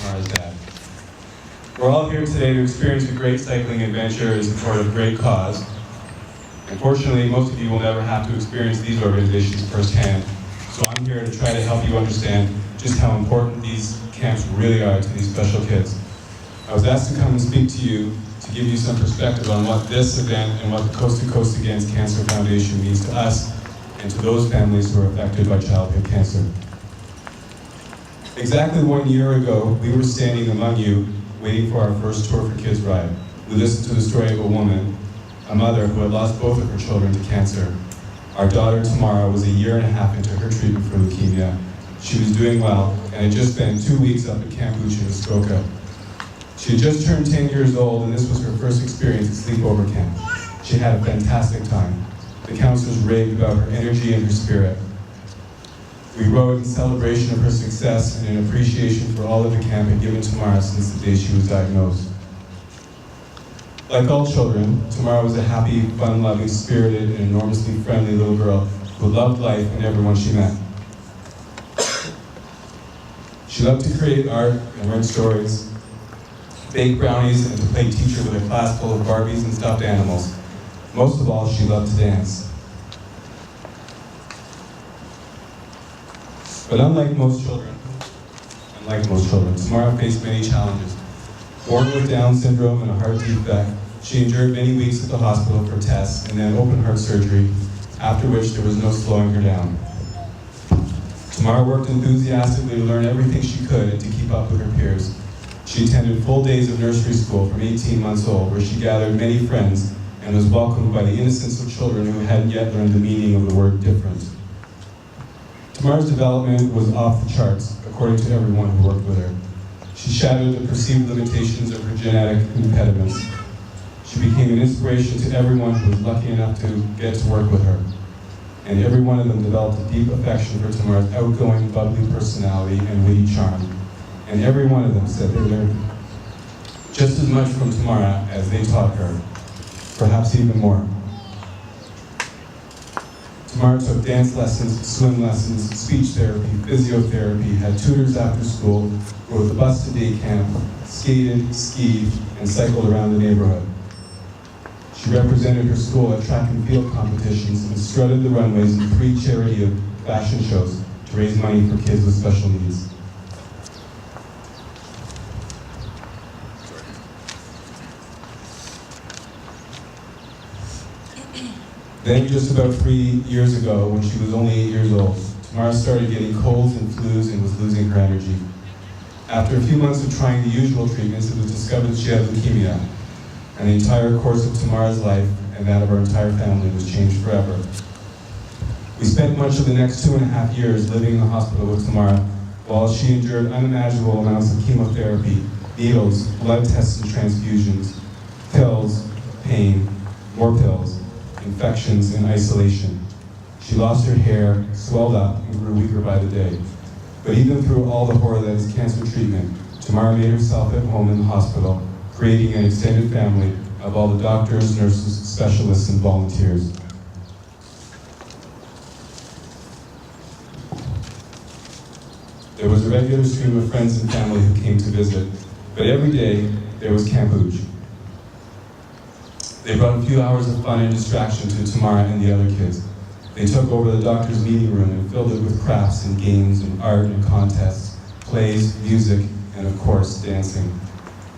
Tamara's dad. We're all here today to experience a great cycling adventure in support of a great cause. Unfortunately, most of you will never have to experience these organizations firsthand, so I'm here to try to help you understand just how important these camps really are to these special kids. I was asked to come and speak to you to give you some perspective on what this event and what the Coast to Coast Against Cancer Foundation means to us and to those families who are affected by childhood cancer. Exactly 1 year ago, we were standing among you waiting for our first Tour for Kids ride. We listened to the story of a woman, a mother who had lost both of her children to cancer. Our daughter, Tamara, was 1.5 years into her treatment for leukemia. She was doing well and had just spent 2 weeks up at Camp Uch in Muskoka. She had just turned 10 years old, and this was her first experience at sleepover camp. She had a fantastic time. The counselors raved about her energy and her spirit. We rode in celebration of her success and in appreciation for all that the camp had given Tamara since the day she was diagnosed. Like all children, Tamara was a happy, fun-loving, spirited, and enormously friendly little girl who loved life and everyone she met. She loved to create art and write stories, bake brownies, and to play teacher with a class full of Barbies and stuffed animals. Most of all, she loved to dance. But unlike most children, Tamara faced many challenges. Born with Down syndrome and a heart defect, she endured many weeks at the hospital for tests and then open heart surgery, after which there was no slowing her down. Tamara worked enthusiastically to learn everything she could and to keep up with her peers. She attended full days of nursery school from 18 months old, where she gathered many friends and was welcomed by the innocence of children who hadn't yet learned the meaning of the word different. Tamara's development was off the charts, according to everyone who worked with her. She shattered the perceived limitations of her genetic impediments. She became an inspiration to everyone who was lucky enough to get to work with her. And every one of them developed a deep affection for Tamara's outgoing, bubbly personality and witty charm. And every one of them said they learned just as much from Tamara as they taught her, perhaps even more. Tamara took dance lessons, swim lessons, speech therapy, physiotherapy, had tutors after school, rode the bus to day camp, skated, skied, and cycled around the neighborhood. She represented her school at track and field competitions and strutted the runways in 3 charity fashion shows to raise money for kids with special needs. Then, just about 3 years ago, when she was only 8 years old, Tamara started getting colds and flus and was losing her energy. After a few months of trying the usual treatments, it was discovered she had leukemia, and the entire course of Tamara's life and that of our entire family was changed forever. We spent much of the next 2.5 years living in the hospital with Tamara while she endured unimaginable amounts of chemotherapy, needles, blood tests and transfusions, pills, pain, more pills, infections, and isolation. She lost her hair, swelled up, and grew weaker by the day. But even through all the horror that is cancer treatment, Tamara made herself at home in the hospital, creating an extended family of all the doctors, nurses, specialists, and volunteers. There was a regular stream of friends and family who came to visit, but every day there was Camp Uch. They brought a few hours of fun and distraction to Tamara and the other kids. They took over the doctor's meeting room and filled it with crafts and games and art and contests, plays, music, and of course, dancing.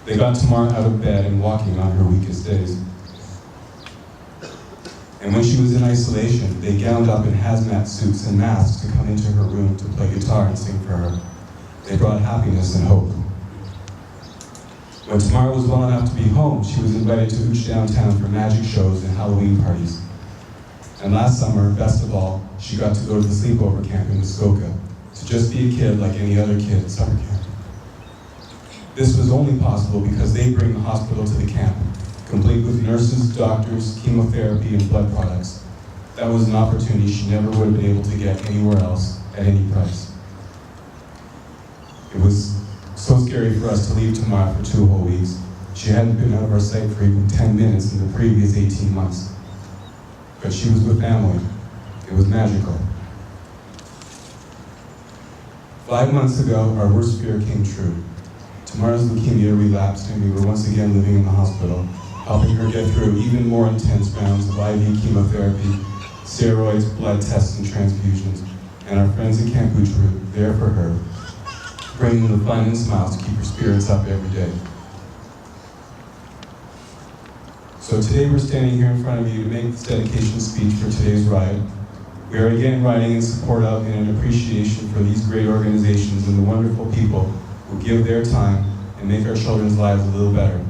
They got Tamara out of bed and walking on her weakest days. And when she was in isolation, they gowned up in hazmat suits and masks to come into her room to play guitar and sing for her. They brought happiness and hope. When Tamara was well enough to be home, she was invited to Uch downtown for magic shows and Halloween parties. And last summer, best of all, she got to go to the sleepover camp in Muskoka, to just be a kid like any other kid at summer camp. This was only possible because they bring the hospital to the camp, complete with nurses, doctors, chemotherapy, and blood products. That was an opportunity she never would have been able to get anywhere else at any price. It was so scary for us to leave Tamara for 2 whole weeks. She hadn't been out of our sight for even 10 minutes in the previous 18 months. But she was with family. It was magical. 5 months ago, our worst fear came true. Tamara's leukemia relapsed and we were once again living in the hospital, helping her get through even more intense rounds of IV chemotherapy, steroids, blood tests, and transfusions. And our friends at Camp Booch were there for her, bringing the fun and smiles to keep her spirits up every day. So today we're standing here in front of you to make this dedication speech for today's ride. We are again riding in support of and in appreciation for these great organizations and the wonderful people who give their time and make our children's lives a little better.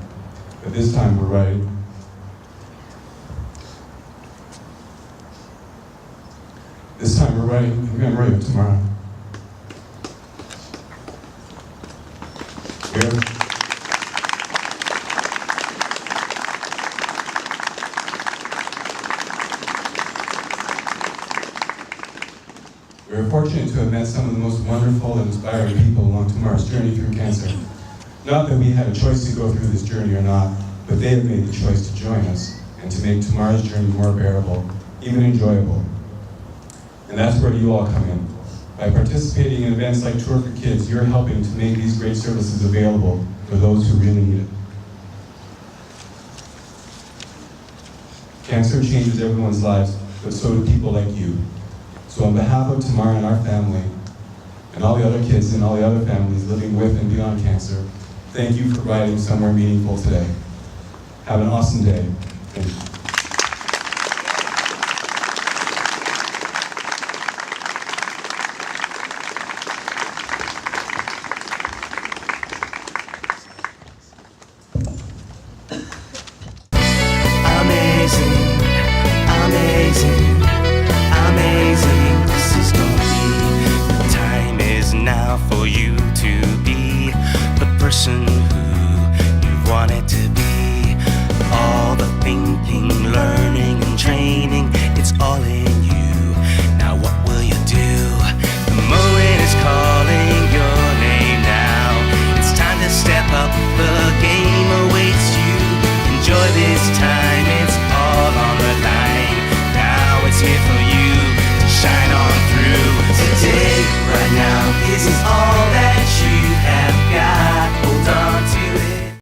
But this time we're riding. This time we're riding in memory of Tamara. We are fortunate to have met some of the most wonderful and inspiring people along Tamara's journey through cancer. Not that we had a choice to go through this journey or not, but they have made the choice to join us and to make Tamara's journey more bearable, even enjoyable. And that's where you all come in. By participating in events like Tour for Kids, you're helping to make these great services available for those who really need it. Cancer changes everyone's lives, but so do people like you. So on behalf of Tamara and our family, and all the other kids and all the other families living with and beyond cancer, thank you for providing somewhere meaningful today. Have an awesome day. Thank you. For you to be the person who you wanted to be. All the thinking, learning, and training